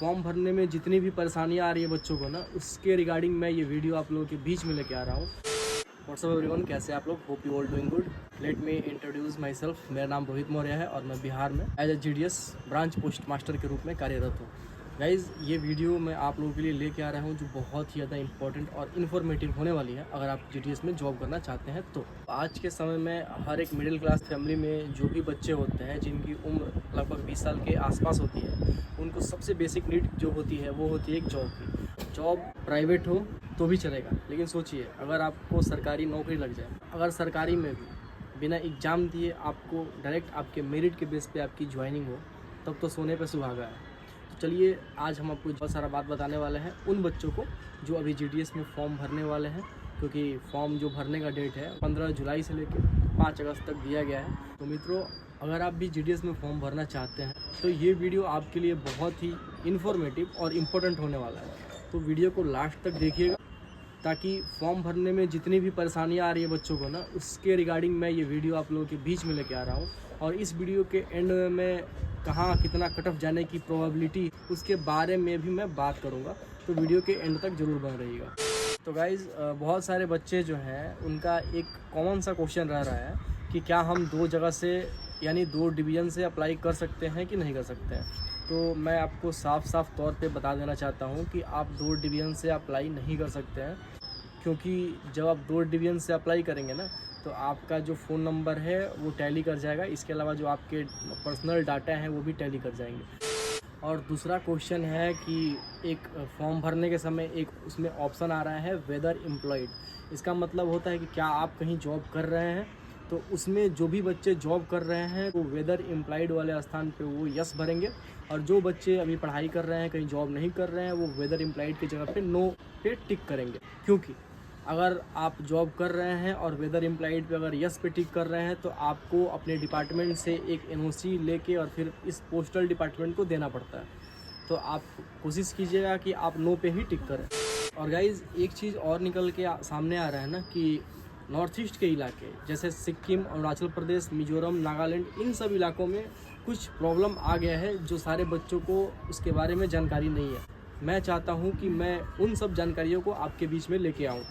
Form भरने में जितनी भी परेशानियाँ आ रही है बच्चों को ना, उसके रिगार्डिंग मैं ये वीडियो आप लोगों के बीच में लेके आ रहा हूँ। व्हाट्सअप एवरीवन, कैसे आप लोग? Hope you all doing good. Let me introduce myself. मेरा नाम रोहित मौर्य है और मैं बिहार में as a GDS branch post master के रूप में कार्यरत हूँ। गाइज़, ये वीडियो मैं आप लोगों के लिए लेके आ रहा हूँ जो बहुत ही ज़्यादा इंपॉर्टेंट और इन्फॉर्मेटिव होने वाली है अगर आप GDS में जॉब करना चाहते हैं तो। आज के समय में हर एक मिडिल क्लास फैमिली में जो भी बच्चे होते हैं जिनकी उम्र लगभग 20 साल के आसपास होती है, उनको सबसे बेसिक नीड जो होती है वो होती है एक जॉब की। जॉब प्राइवेट हो तो भी चलेगा, लेकिन सोचिए अगर आपको सरकारी नौकरी लग जाए, अगर सरकारी में भी बिना एग्ज़ाम दिए आपको डायरेक्ट आपके मेरिट के बेस पे आपकी ज्वाइनिंग हो, तब तो सोने पे सुहागा है। तो चलिए आज हम आपको बहुत सारा बात बताने वाले हैं उन बच्चों को जो अभी GDS में फॉर्म भरने वाले हैं, क्योंकि फॉर्म जो भरने का डेट है 15 जुलाई से लेकर 5 अगस्त तक दिया गया है। तो मित्रों, अगर आप भी GDS में फॉर्म भरना चाहते हैं तो ये वीडियो आपके लिए बहुत ही इन्फॉर्मेटिव और इम्पोर्टेंट होने वाला है। तो वीडियो को लास्ट तक देखिएगा ताकि फॉर्म भरने में जितनी भी परेशानियाँ आ रही है बच्चों को ना, उसके रिगार्डिंग मैं ये वीडियो आप लोगों के बीच में लेके आ रहा हूँ। और इस वीडियो के एंड में मैं कहाँ कितना कट ऑफ जाने की प्रोबेबिलिटी, उसके बारे में भी मैं बात करूँगा। तो वीडियो के एंड तक ज़रूर बने रहिएगा। तो गाइज़, बहुत सारे बच्चे जो हैं उनका एक कॉमन सा क्वेश्चन रह रहा है कि क्या हम 2 जगह से यानी 2 डिवीज़न से अप्लाई कर सकते हैं कि नहीं कर सकते हैं। तो मैं आपको साफ तौर पे बता देना चाहता हूँ कि आप 2 डिवीज़न से अप्लाई नहीं कर सकते हैं, क्योंकि जब आप 2 डिवीज़न से अप्लाई करेंगे ना तो आपका जो फ़ोन नंबर है वो टैली कर जाएगा। इसके अलावा जो आपके पर्सनल डाटा हैं वो भी टैली कर जाएंगे। और दूसरा क्वेश्चन है कि एक फॉर्म भरने के समय एक उसमें ऑप्शन आ रहा है वेदर एम्प्लॉयड। इसका मतलब होता है कि क्या आप कहीं जॉब कर रहे हैं, तो उसमें जो भी बच्चे जॉब कर रहे हैं वो वेदर एम्प्लॉयड वाले स्थान पे वो यस भरेंगे, और जो बच्चे अभी पढ़ाई कर रहे हैं कहीं जॉब नहीं कर रहे हैं वो वेदर एम्प्लॉयड की जगह पे नो पे टिक करेंगे। क्योंकि अगर आप जॉब कर रहे हैं और वेदर एम्प्लॉयड पे अगर यस पे टिक कर रहे हैं तो आपको अपने डिपार्टमेंट से एक NOC लेके और फिर इस पोस्टल डिपार्टमेंट को देना पड़ता है। तो आप कोशिश कीजिएगा कि आप नो पे ही टिक करें। और गाइज़, एक चीज़ और निकल के सामने आ रहा है ना कि नॉर्थ ईस्ट के इलाके जैसे सिक्किम, अरुणाचल प्रदेश, मिजोरम, नागालैंड, इन सब इलाकों में कुछ प्रॉब्लम आ गया है जो सारे बच्चों को उसके बारे में जानकारी नहीं है। मैं चाहता हूं कि मैं उन सब जानकारियों को आपके बीच में लेके आऊं।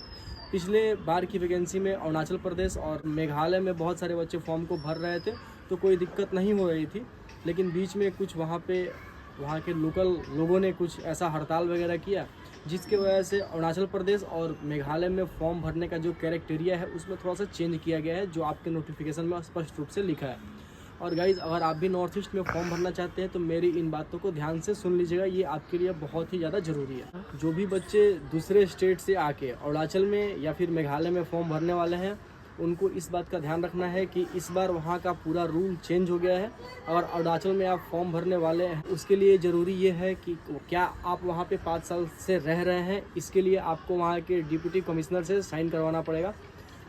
पिछले बार की वैकेंसी में अरुणाचल प्रदेश और मेघालय में बहुत सारे बच्चे फॉर्म को भर रहे थे तो कोई दिक्कत नहीं हो रही थी, लेकिन बीच में कुछ वहाँ के लोकल लोगों ने कुछ ऐसा हड़ताल वगैरह किया जिसके वजह से अरुणाचल प्रदेश और मेघालय में फॉर्म भरने का जो कैरेक्टेरिया है उसमें थोड़ा सा चेंज किया गया है, जो आपके नोटिफिकेशन में स्पष्ट रूप से लिखा है। और गाइज़, अगर आप भी नॉर्थ ईस्ट में फॉर्म भरना चाहते हैं तो मेरी इन बातों को ध्यान से सुन लीजिएगा, ये आपके लिए बहुत ही ज़्यादा ज़रूरी है। जो भी बच्चे दूसरे स्टेट से आके अरुणाचल में या फिर मेघालय में फॉर्म भरने वाले हैं, उनको इस बात का ध्यान रखना है कि इस बार वहाँ का पूरा रूल चेंज हो गया है। और अरुणाचल में आप फॉर्म भरने वाले हैं उसके लिए ज़रूरी ये है कि क्या आप वहाँ पे 5 साल से रह रहे हैं। इसके लिए आपको वहाँ के डिप्टी कमिश्नर से साइन करवाना पड़ेगा।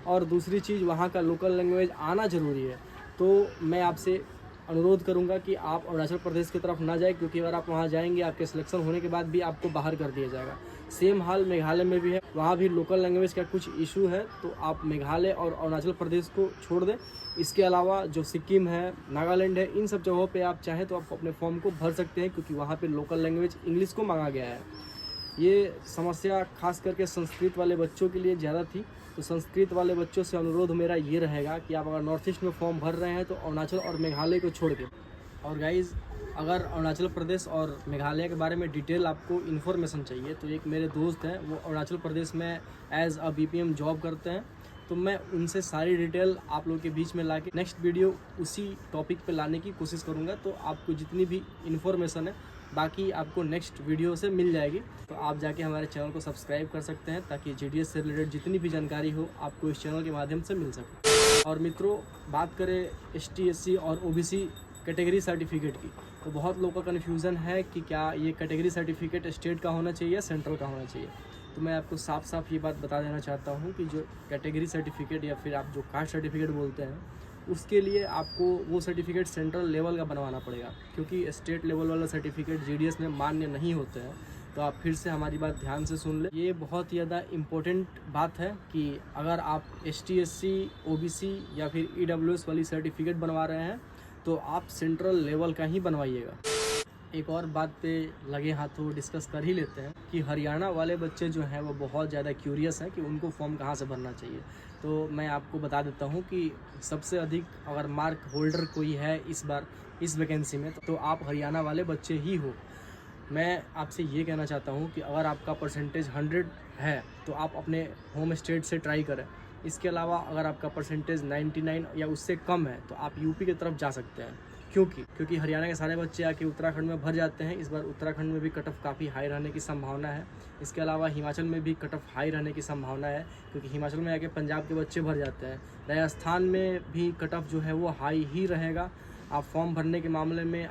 और दूसरी चीज़, वहाँ का लोकल लैंग्वेज आना ज़रूरी है। तो मैं आपसे अनुरोध करूंगा कि आप अरुणाचल प्रदेश की तरफ ना जाएं, क्योंकि अगर आप वहां जाएंगे आपके सिलेक्शन होने के बाद भी आपको बाहर कर दिया जाएगा। सेम हाल मेघालय में भी है, वहां भी लोकल लैंग्वेज का कुछ इशू है, तो आप मेघालय और अरुणाचल प्रदेश को छोड़ दें। इसके अलावा जो सिक्किम है, नागालैंड है, इन सब जगहों पर आप चाहें तो आप अपने फॉर्म को भर सकते हैं, क्योंकि वहाँ पर लोकल लैंग्वेज इंग्लिश को मांगा गया है। ये समस्या खास करके संस्कृत वाले बच्चों के लिए ज़्यादा थी, तो संस्कृत वाले बच्चों से अनुरोध मेरा ये रहेगा कि आप अगर नॉर्थ ईस्ट में फॉर्म भर रहे हैं तो अरुणाचल और मेघालय को छोड़ के। और गाइज़, अगर अरुणाचल प्रदेश और मेघालय के बारे में डिटेल आपको इन्फॉर्मेशन चाहिए तो एक मेरे दोस्त हैं, वो अरुणाचल प्रदेश में एज अ BPM जॉब करते हैं, तो मैं उनसे सारी डिटेल आप लोगों के बीच में ला के नेक्स्ट वीडियो उसी टॉपिक पे लाने की कोशिश करूँगा। तो आपको जितनी भी इन्फॉर्मेशन है बाकी आपको नेक्स्ट वीडियो से मिल जाएगी। तो आप जाके हमारे चैनल को सब्सक्राइब कर सकते हैं ताकि GDS से रिलेटेड जितनी भी जानकारी हो आपको इस चैनल के माध्यम से मिल सके। और मित्रों, बात करें ST SC और OBC कैटेगरी सर्टिफिकेट की, तो बहुत लोगों का कन्फ्यूज़न है कि क्या ये कैटेगरी सर्टिफिकेट स्टेट का होना चाहिए या सेंट्रल का होना चाहिए। तो मैं आपको साफ ये बात बता देना चाहता हूँ कि जो कैटेगरी सर्टिफिकेट या फिर आप जो कास्ट सर्टिफिकेट बोलते हैं, उसके लिए आपको वो सर्टिफिकेट सेंट्रल लेवल का बनवाना पड़ेगा, क्योंकि स्टेट लेवल वाला सर्टिफिकेट GDS में मान्य नहीं होते हैं। तो आप फिर से हमारी बात ध्यान से सुन लें, ये बहुत ही ज़्यादा इम्पोर्टेंट बात है कि अगर आप ST SC OBC या फिर EWS वाली सर्टिफिकेट बनवा रहे हैं तो आप सेंट्रल लेवल का ही बनवाइएगा। एक और बात पे लगे हाथों डिस्कस कर ही लेते हैं कि हरियाणा वाले बच्चे जो हैं वो बहुत ज़्यादा क्यूरियस हैं कि उनको फॉर्म कहाँ से भरना चाहिए। तो मैं आपको बता देता हूँ कि सबसे अधिक अगर मार्क होल्डर कोई है इस बार इस वैकेंसी में तो आप हरियाणा वाले बच्चे ही हो। मैं आपसे ये कहना चाहता हूँ कि अगर आपका परसेंटेज 100 है तो आप अपने होम स्टेट से ट्राई करें। इसके अलावा अगर आपका परसेंटेज 99 या उससे कम है तो आप यूपी की तरफ जा सकते हैं। क्योंकि हरियाणा के सारे बच्चे आके उत्तराखंड में भर जाते हैं। इस बार उत्तराखंड में भी कट ऑफ काफ़ी हाई रहने की संभावना है। इसके अलावा हिमाचल में भी कट ऑफ हाई रहने की संभावना है, क्योंकि हिमाचल में आके पंजाब के बच्चे भर जाते हैं। राजस्थान में भी कट ऑफ जो है वो हाई ही रहेगा। आप फॉर्म भरने के मामले में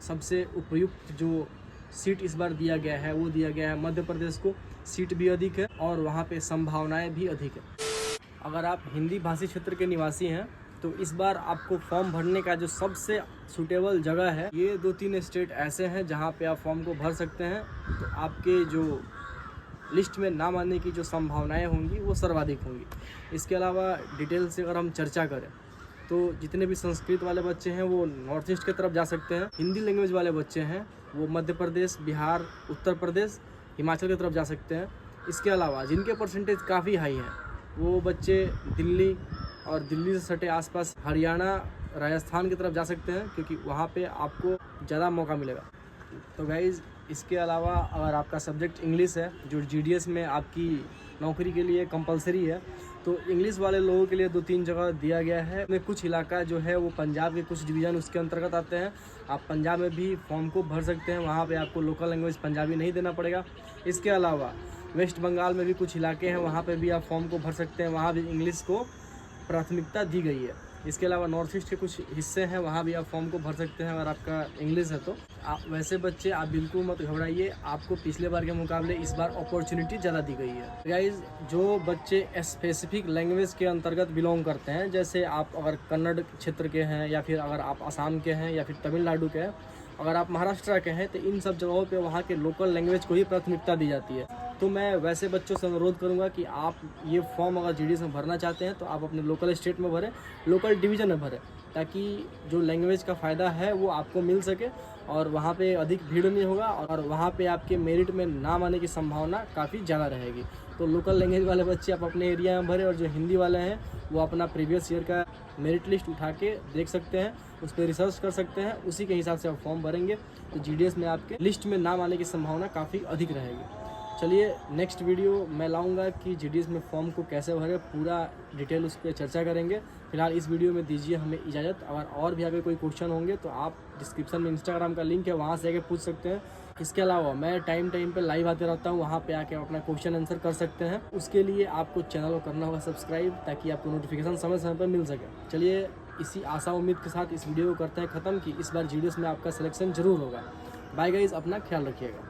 सबसे उपयुक्त जो सीट इस बार दिया गया है वो दिया गया है मध्य प्रदेश को। सीट भी अधिक है और वहाँ पे संभावनाएं भी अधिक है। अगर आप हिंदी भाषी क्षेत्र के निवासी हैं तो इस बार आपको फॉर्म भरने का जो सबसे सूटेबल जगह है, ये 2-3 स्टेट ऐसे हैं जहाँ पे आप फॉर्म को भर सकते हैं। तो आपके जो लिस्ट में नाम आने की जो संभावनाएं होंगी वो सर्वाधिक होंगी। इसके अलावा डिटेल से अगर हम चर्चा करें तो जितने भी संस्कृत वाले बच्चे हैं वो नॉर्थ ईस्ट की तरफ जा सकते हैं। हिंदी लैंग्वेज वाले बच्चे हैं वो मध्य प्रदेश, बिहार, उत्तर प्रदेश, हिमाचल की तरफ जा सकते हैं। इसके अलावा जिनके परसेंटेज काफ़ी हाई हैं वो बच्चे दिल्ली और दिल्ली से सटे आसपास हरियाणा, राजस्थान की तरफ जा सकते हैं, क्योंकि वहाँ पे आपको ज़्यादा मौका मिलेगा। तो गाइज़, इसके अलावा अगर आपका सब्जेक्ट इंग्लिश है जो जीडीएस में आपकी नौकरी के लिए कंपलसरी है, तो इंग्लिश वाले लोगों के लिए 2-3 जगह दिया गया है। में कुछ इलाका जो है वो पंजाब के कुछ डिवीज़न उसके अंतर्गत आते हैं। आप पंजाब में भी फॉर्म को भर सकते हैं, वहाँ पे आपको लोकल लैंग्वेज पंजाबी नहीं देना पड़ेगा। इसके अलावा वेस्ट बंगाल में भी कुछ इलाके हैं, वहाँ पे भी आप फॉर्म को भर सकते हैं, वहाँ भी इंग्लिश को प्राथमिकता दी गई है। इसके अलावा नॉर्थ ईस्ट के कुछ हिस्से हैं, वहाँ भी आप फॉर्म को भर सकते हैं अगर आपका इंग्लिश है तो। वैसे बच्चे आप बिल्कुल मत घबराइए, आपको पिछले बार के मुकाबले इस बार अपॉर्चुनिटी ज़्यादा दी गई है। गाइज, जो बच्चे स्पेसिफिक लैंग्वेज के अंतर्गत बिलोंग करते हैं, जैसे आप अगर कन्नड़ क्षेत्र के हैं या फिर अगर आप असम के हैं या फिर तमिलनाडु के हैं, अगर आप महाराष्ट्र के हैं, तो इन सब जगहों पे वहाँ के लोकल लैंग्वेज को ही प्राथमिकता दी जाती है। तो मैं वैसे बच्चों से अनुरोध करूंगा कि आप ये फॉर्म अगर जीडीएस में भरना चाहते हैं तो आप अपने लोकल स्टेट में भरें, लोकल डिवीज़न में भरें, ताकि जो लैंग्वेज का फ़ायदा है वो आपको मिल सके और वहाँ पे अधिक भीड़ नहीं होगा और वहाँ पे आपके मेरिट में नाम आने की संभावना काफ़ी ज़्यादा रहेगी। तो लोकल लैंग्वेज वाले बच्चे आप अपने एरिया में भरें और जो हिंदी वाले हैं वो अपना प्रीवियस ईयर का मेरिट लिस्ट उठा के देख सकते हैं, उस पर रिसर्च कर सकते हैं, उसी के हिसाब से आप फॉर्म भरेंगे तो जीडीएस में आपके लिस्ट में नाम आने की संभावना काफ़ी अधिक रहेगी। चलिए, नेक्स्ट वीडियो मैं लाऊंगा कि जीडीएस में फॉर्म को कैसे भरें, पूरा डिटेल उस पर चर्चा करेंगे। फिलहाल इस वीडियो में दीजिए हमें इजाज़त। अगर और भी आगे कोई क्वेश्चन होंगे तो आप डिस्क्रिप्शन में इंस्टाग्राम का लिंक है, वहाँ से आके पूछ सकते हैं। इसके अलावा मैं टाइम पे लाइव आते रहता हूँ, वहाँ पे आके अपना क्वेश्चन आंसर कर सकते हैं। उसके लिए आपको चैनल को करना होगा सब्सक्राइब, ताकि आपको नोटिफिकेशन समय समय पर मिल सके। चलिए, इसी आशा उम्मीद के साथ इस वीडियो को करते हैं ख़त्म कि इस बार जीडीएस में आपका सिलेक्शन जरूर होगा। बाय गाइज, अपना ख्याल रखिएगा।